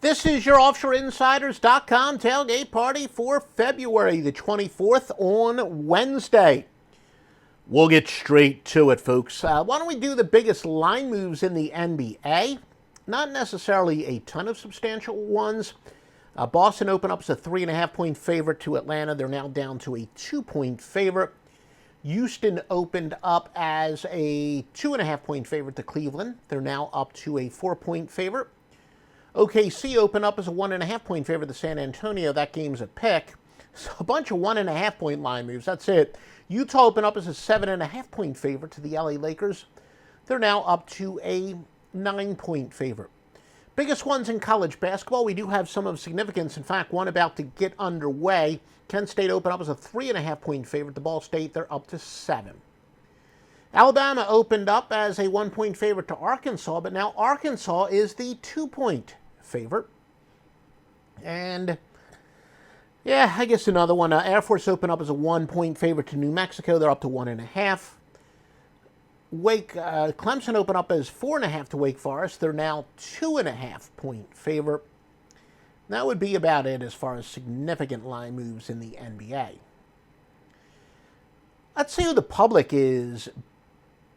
This is your OffshoreInsiders.com tailgate party for February the 24th on Wednesday. We'll get straight to it, folks. Why don't we do the biggest line moves in the NBA? Not necessarily a ton of substantial ones. Boston opened up as a 3.5-point favorite to Atlanta. They're now down to a 2-point favorite. Houston opened up as a 2.5-point favorite to Cleveland. They're now up to a 4-point favorite. OKC opened up as a 1.5-point favorite to San Antonio. That game's a pick. So a bunch of 1.5-point line moves. That's it. Utah opened up as a 7.5-point favorite to the LA Lakers. They're now up to a 9-point favorite. Biggest ones in college basketball, we do have some of significance. In fact, one about to get underway. Kent State opened up as a 3.5-point favorite to Ball State. They're up to 7. Alabama opened up as a 1-point favorite to Arkansas, but now Arkansas is the 2-point favorite. And yeah, I guess another one. Air Force opened up as a 1-point favorite to New Mexico. They're up to 1.5. Clemson opened up as 4.5 to Wake Forest. They're now 2.5-point favorite. That would be about it as far as significant line moves in the NBA. Let's see who the public is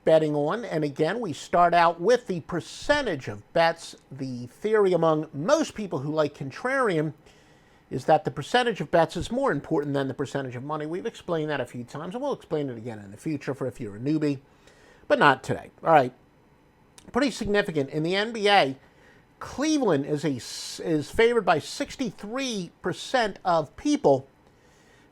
betting on. And again, we start out with the percentage of bets. The theory among most people who like contrarian is that the percentage of bets is more important than the percentage of money. We've explained that a few times, and we'll explain it again in the future for if you're a newbie, but not today. All right. Pretty significant. In the NBA, Cleveland is favored by 63% of people.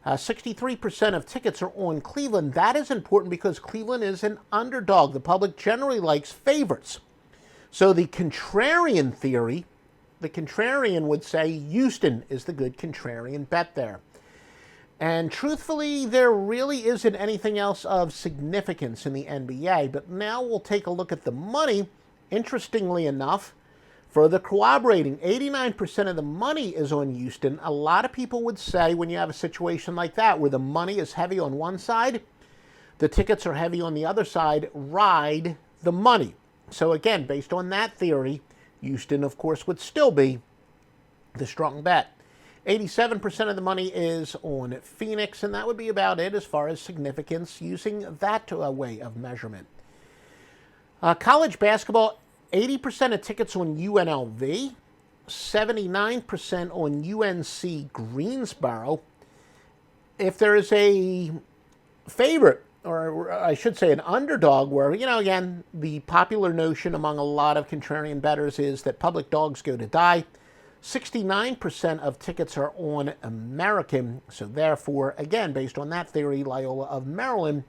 63% of tickets are on Cleveland. That is important because Cleveland is an underdog. The public generally likes favorites. So the contrarian theory, the contrarian would say Houston is the good contrarian bet there. And truthfully, there really isn't anything else of significance in the NBA. But now we'll take a look at the money. Interestingly enough, further corroborating, 89% of the money is on Houston. A lot of people would say when you have a situation like that where the money is heavy on one side, the tickets are heavy on the other side, ride the money. So again, based on that theory, Houston, of course, would still be the strong bet. 87% of the money is on Phoenix, and that would be about it as far as significance using that way of measurement. College basketball, 80% of tickets on UNLV, 79% on UNC Greensboro. If there is a favorite, or I should say an underdog, where, again, the popular notion among a lot of contrarian bettors is that public dogs go to die. 69% of tickets are on American, so therefore, again, based on that theory, Loyola of Maryland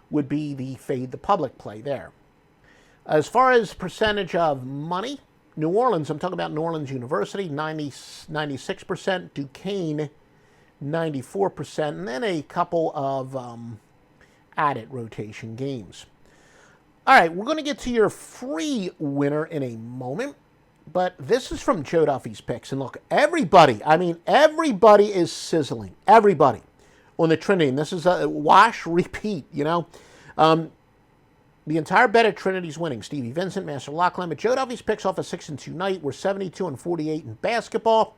would be the fade the public play there. As far as percentage of money, New Orleans, I'm talking about New Orleans University, 96%, Duquesne, 94%, and then a couple of added rotation games. All right, we're going to get to your free winner in a moment, but this is from Joe Duffy's picks. And look, everybody is sizzling. Everybody on the Trinity. And this is a wash, repeat, The entire bet at Trinity's winning. Stevie Vincent, Master Lockline. But Joe Duffy's picks off a 6-2 night. We're 72-48 in basketball.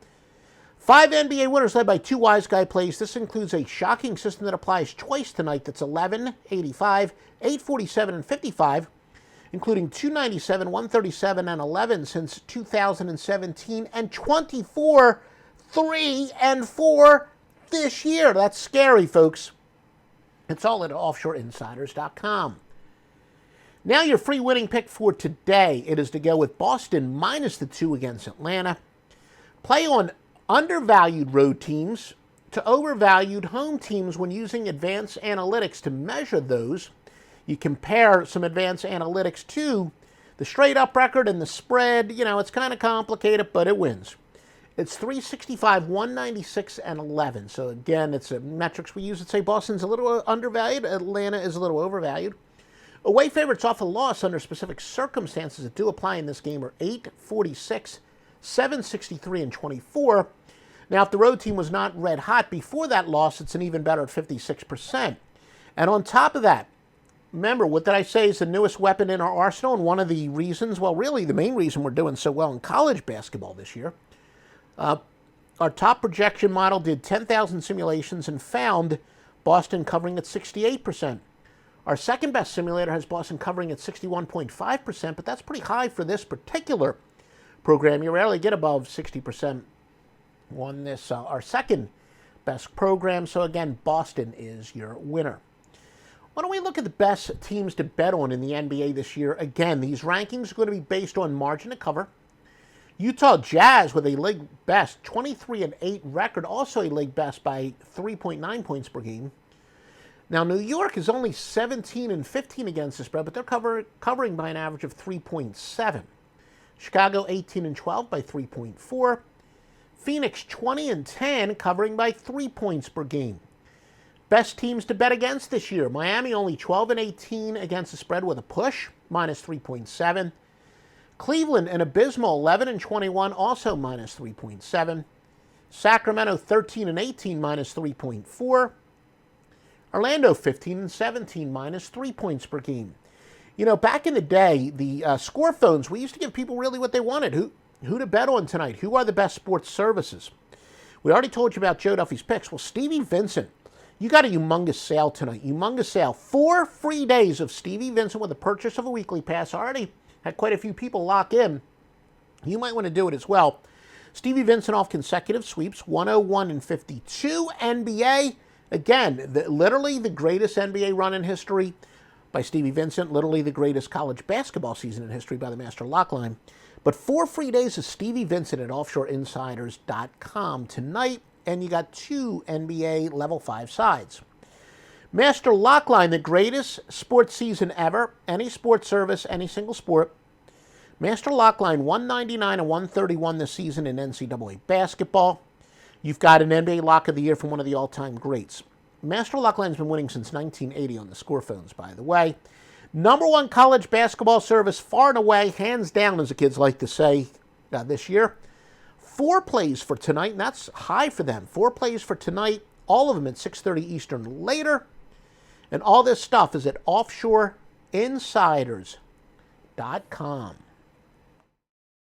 5 NBA winners led by 2 wise guy plays. This includes a shocking system that applies twice tonight. That's 11, 85, 847, and 55, including 297, 137, and 11 since 2017, and 24, 3, and 4 this year. That's scary, folks. It's all at OffshoreInsiders.com. Now your free winning pick for today. It is to go with Boston minus the 2 against Atlanta. Play on undervalued road teams to overvalued home teams when using advanced analytics to measure those. You compare some advanced analytics to the straight-up record and the spread. It's kind of complicated, but it wins. It's 365, 196, and 11. So again, it's a metrics we use that say Boston's a little undervalued, Atlanta is a little overvalued. Away favorites off a loss under specific circumstances that do apply in this game are 8, 46, 763, and 24. Now, if the road team was not red hot before that loss, it's an even better at 56%. And on top of that, remember, what did I say is the newest weapon in our arsenal? And one of the reasons, well, really the main reason we're doing so well in college basketball this year, Our top projection model did 10,000 simulations and found Boston covering at 68%. Our second best simulator has Boston covering at 61.5%, but that's pretty high for this particular program. You rarely get above 60% on this, our second best program. So again, Boston is your winner. Why don't we look at the best teams to bet on in the NBA this year? Again, these rankings are going to be based on margin to cover. Utah Jazz with a league best 23-8 record, also a league best by 3.9 points per game. Now, New York is only 17-15 against the spread, but they're covering by an average of 3.7. Chicago 18-12 by 3.4. Phoenix 20-10, covering by 3 points per game. Best teams to bet against this year: Miami only 12-18 against the spread with a push, minus 3.7. Cleveland an abysmal 11-21, also minus 3.7. Sacramento 13-18, minus 3.4. Orlando 15-17, minus 3 points per game. You know, back in the day, the scorephones, we used to give people really what they wanted. Who to bet on tonight? Who are the best sports services? We already told you about Joe Duffy's picks. Well, Stevie Vincent, you got a humongous sale tonight. Humongous sale. 4 free days of Stevie Vincent with the purchase of a weekly pass. Already had quite a few people lock in. You might want to do it as well. Stevie Vincent off consecutive sweeps, 101-52. NBA, again, literally the greatest NBA run in history by Stevie Vincent. Literally the greatest college basketball season in history by the Master Lockline. But 4 free days of Stevie Vincent at offshoreinsiders.com tonight. And you got 2 NBA level 5 sides. Master Lockline, the greatest sports season ever. Any sports service, any single sport. Master Lockline, 199 and 131 this season in NCAA basketball. You've got an NBA Lock of the Year from one of the all-time greats. Master Lockline's been winning since 1980 on the scorephones, by the way. Number 1 college basketball service, far and away, hands down, as the kids like to say this year. 4 plays for tonight, and that's high for them. 4 plays for tonight, all of them at 6:30 Eastern later. And all this stuff is at offshoreinsiders.com.